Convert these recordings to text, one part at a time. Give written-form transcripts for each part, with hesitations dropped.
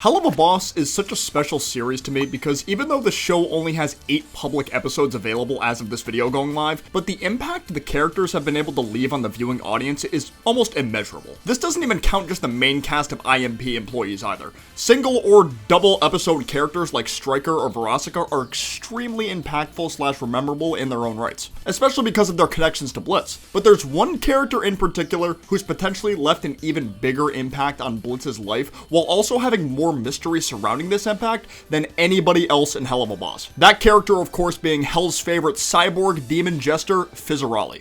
Hell of a Boss is such a special series to me because even though the show only has 8 public episodes available as of this video going live, but the impact the characters have been able to leave on the viewing audience is almost immeasurable. This doesn't even count just the main cast of IMP employees either. Single or double episode characters like Stryker or Verasika are extremely impactful / rememberable in their own rights, especially because of their connections to Blitz. But there's one character in particular who's potentially left an even bigger impact on Blitz's life while also having more mystery surrounding this impact than anybody else in Hell of a Boss. That character, of course, being Hell's favorite cyborg demon jester, Fizzarolli.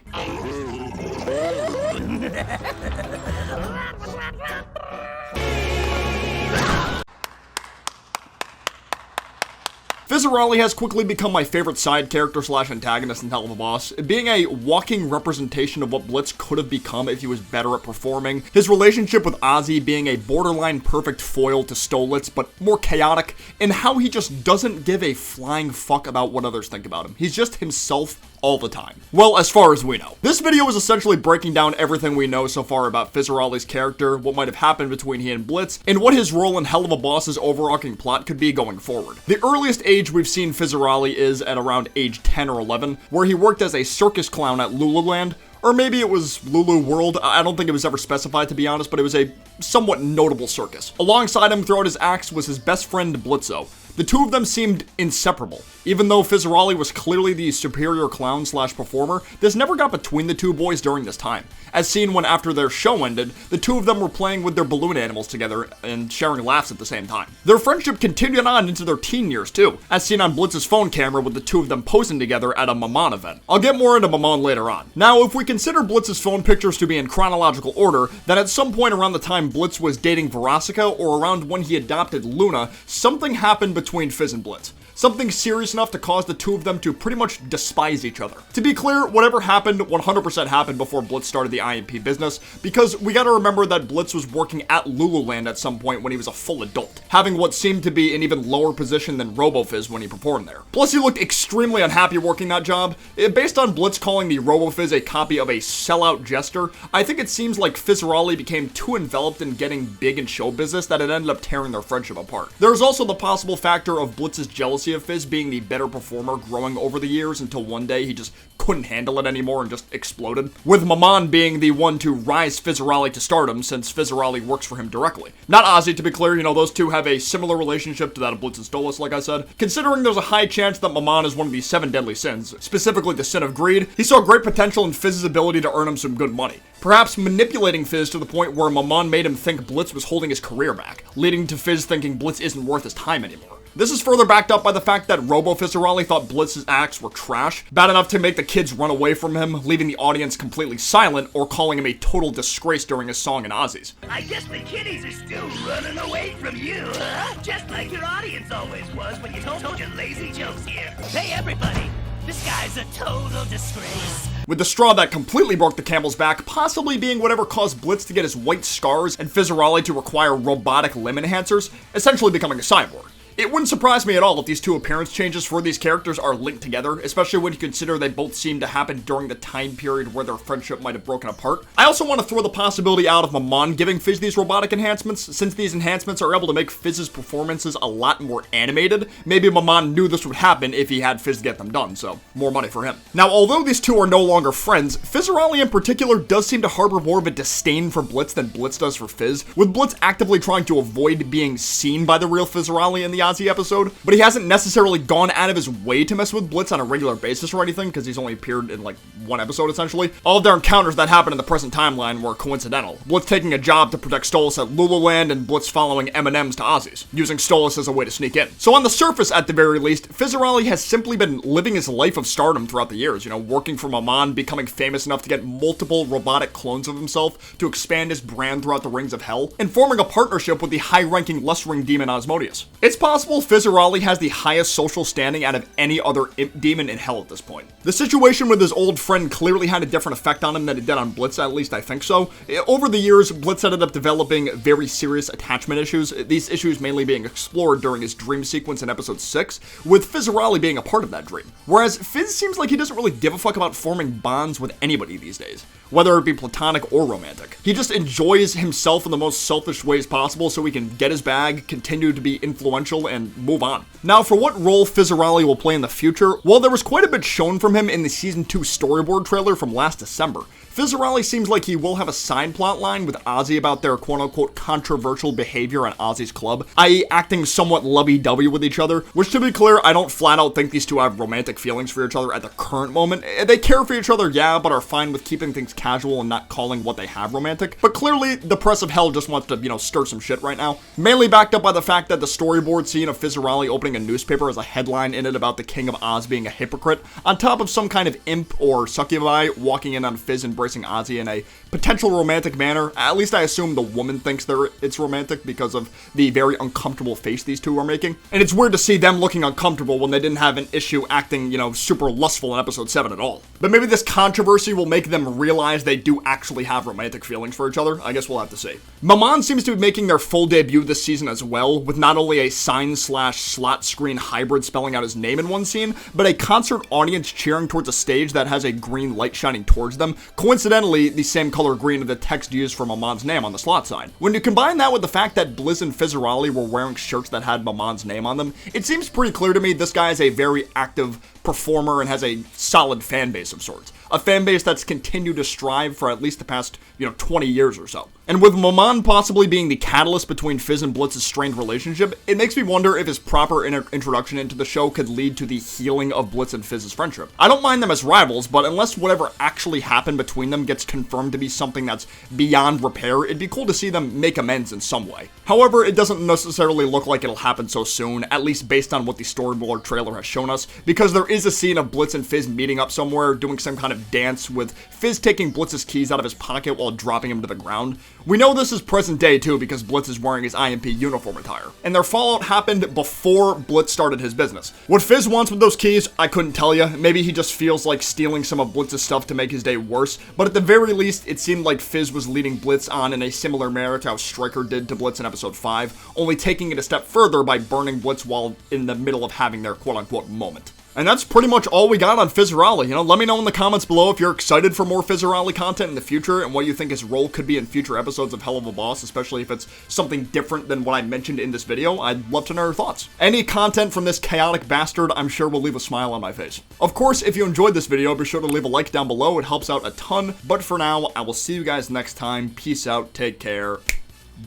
Fizzarolli has quickly become my favorite side character / antagonist in Hell of a Boss, being a walking representation of what Blitz could have become if he was better at performing, his relationship with Ozzy being a borderline perfect foil to Stolitz, but more chaotic, and how he just doesn't give a flying fuck about what others think about him. He's just himself all the time. Well, as far as we know. This video is essentially breaking down everything we know so far about Fizzarolli's character, what might have happened between he and Blitz, and what his role in Hell of a Boss's overarching plot could be going forward. The earliest age we've seen Fizzarolli is at around age 10 or 11, where he worked as a circus clown at Lululand, or maybe it was Lulu World. I don't think it was ever specified, to be honest, but it was a somewhat notable circus. Alongside him throughout his acts was his best friend Blitzo. The two of them seemed inseparable. Even though Fizzarolli was clearly the superior clown / performer, this never got between the two boys during this time. As seen when after their show ended, the two of them were playing with their balloon animals together and sharing laughs at the same time. Their friendship continued on into their teen years too, as seen on Blitz's phone camera with the two of them posing together at a Maman event. I'll get more into Maman later on. Now, if we consider Blitz's phone pictures to be in chronological order, then at some point around the time Blitz was dating Verasika or around when he adopted Luna, something happened between Fizz and Blitz. Something serious enough to cause the two of them to pretty much despise each other. To be clear, whatever happened 100% happened before Blitz started the IMP business, because we gotta remember that Blitz was working at Lululand at some point when he was a full adult, having what seemed to be an even lower position than RoboFizz when he performed there. Plus, he looked extremely unhappy working that job. Based on Blitz calling the RoboFizz a copy of a sellout jester, I think it seems like Fizzarolli became too enveloped in getting big in show business that it ended up tearing their friendship apart. There's also the possible factor of Blitz's jealousy of Fizz being the better performer growing over the years until one day he just couldn't handle it anymore and just exploded, with Maman being the one to rise Fizzarolli to stardom since Fizzarolli works for him directly. Not Ozzy, to be clear, those two have a similar relationship to that of Blitz and Stolitz, like I said. Considering there's a high chance that Maman is one of the 7 deadly sins, specifically the sin of greed, he saw great potential in Fizz's ability to earn him some good money. Perhaps manipulating Fizz to the point where Maman made him think Blitz was holding his career back, leading to Fizz thinking Blitz isn't worth his time anymore. This is further backed up by the fact that Fizzarolli thought Blitz's acts were trash, bad enough to make the kids run away from him, leaving the audience completely silent or calling him a total disgrace during his song in Ozzy's. I guess the kiddies are still running away from you, huh? Just like your audience always was when you told your lazy jokes here. Hey everybody, this guy's a total disgrace. With the straw that completely broke the camel's back possibly being whatever caused Blitz to get his white scars and Fizzarolli to require robotic limb enhancers, essentially becoming a cyborg. It wouldn't surprise me at all if these two appearance changes for these characters are linked together, especially when you consider they both seem to happen during the time period where their friendship might have broken apart. I also want to throw the possibility out of Maman giving Fizz these robotic enhancements, since these enhancements are able to make Fizz's performances a lot more animated. Maybe Maman knew this would happen if he had Fizz get them done, so more money for him. Now, although these two are no longer friends, Fizzarolli in particular does seem to harbor more of a disdain for Blitz than Blitz does for Fizz, with Blitz actively trying to avoid being seen by the real Fizzarolli in the Ozzy episode, but he hasn't necessarily gone out of his way to mess with Blitz on a regular basis or anything, because he's only appeared in like 1 episode essentially. All of their encounters that happen in the present timeline were coincidental. Blitz taking a job to protect Stolitz at Lululand and Blitz following M&Ms to Ozzy's, using Stolitz as a way to sneak in. So on the surface, at the very least, Fizzarolli has simply been living his life of stardom throughout the years, working for Maman, becoming famous enough to get multiple robotic clones of himself to expand his brand throughout the rings of hell, and forming a partnership with the high-ranking Lustring demon Osmodeus. It's possible possible Fizzarolli has the highest social standing out of any other imp demon in hell at this point. The situation with his old friend clearly had a different effect on him than it did on Blitz, at least I think so. Over the years, Blitz ended up developing very serious attachment issues, these issues mainly being explored during his dream sequence in episode 6, with Fizzarolli being a part of that dream. Whereas Fizz seems like he doesn't really give a fuck about forming bonds with anybody these days, whether it be platonic or romantic. He just enjoys himself in the most selfish ways possible so he can get his bag, continue to be influential, and move on. Now, for what role Fizzarolli will play in the future, well, there was quite a bit shown from him in the Season 2 storyboard trailer from last December. Fizzarolli seems like he will have a side plot line with Ozzy about their quote-unquote controversial behavior at Ozzy's club, i.e. acting somewhat lovey-dovey with each other, which, to be clear, I don't flat out think these two have romantic feelings for each other at the current moment. They care for each other, yeah, but are fine with keeping things casual and not calling what they have romantic. But clearly, the press of hell just wants to, stir some shit right now. Mainly backed up by the fact that the storyboard scene of Fizzarolli opening a newspaper has a headline in it about the King of Oz being a hypocrite, on top of some kind of imp or succubi walking in on Fizz embracing Ozzy in a potential romantic manner. At least I assume the woman thinks it's romantic because of the very uncomfortable face these two are making. And it's weird to see them looking uncomfortable when they didn't have an issue acting, super lustful in episode 7 at all. But maybe this controversy will make them realize they do actually have romantic feelings for each other. I guess we'll have to see. Maman seems to be making their full debut this season as well, with not only a sign/slot screen hybrid spelling out his name in one scene, but a concert audience cheering towards a stage that has a green light shining towards them, coincidentally the same color green of the text used for Maman's name on the slot sign. When you combine that with the fact that Blizz and Fizzarolli were wearing shirts that had Maman's name on them, it seems pretty clear to me this guy is a very active performer and has a solid fan base of sorts. A fan base that's continued to strive for at least the past, 20 years or so. And with Maman possibly being the catalyst between Fizz and Blitz's strained relationship, it makes me wonder if his proper introduction into the show could lead to the healing of Blitz and Fizz's friendship. I don't mind them as rivals, but unless whatever actually happened between them gets confirmed to be something that's beyond repair, it'd be cool to see them make amends in some way. However, it doesn't necessarily look like it'll happen so soon, at least based on what the storyboard trailer has shown us, because there is a scene of Blitz and Fizz meeting up somewhere, doing some kind of dance, with Fizz taking Blitz's keys out of his pocket while dropping him to the ground. We know this is present day too because Blitz is wearing his IMP uniform attire, and their fallout happened before Blitz started his business. What Fizz wants with those keys, I couldn't tell you. Maybe he just feels like stealing some of Blitz's stuff to make his day worse, but at the very least, it seemed like Fizz was leading Blitz on in a similar manner to how Stryker did to Blitz in episode 5, only taking it a step further by burning Blitz while in the middle of having their quote-unquote moment. And that's pretty much all we got on Fizzarolli. Let me know in the comments below if you're excited for more Fizzarolli content in the future and what you think his role could be in future episodes of Hell of a Boss, especially if it's something different than what I mentioned in this video. I'd love to know your thoughts. Any content from this chaotic bastard, I'm sure will leave a smile on my face. Of course, if you enjoyed this video, be sure to leave a like down below. It helps out a ton. But for now, I will see you guys next time. Peace out. Take care.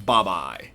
Bye-bye.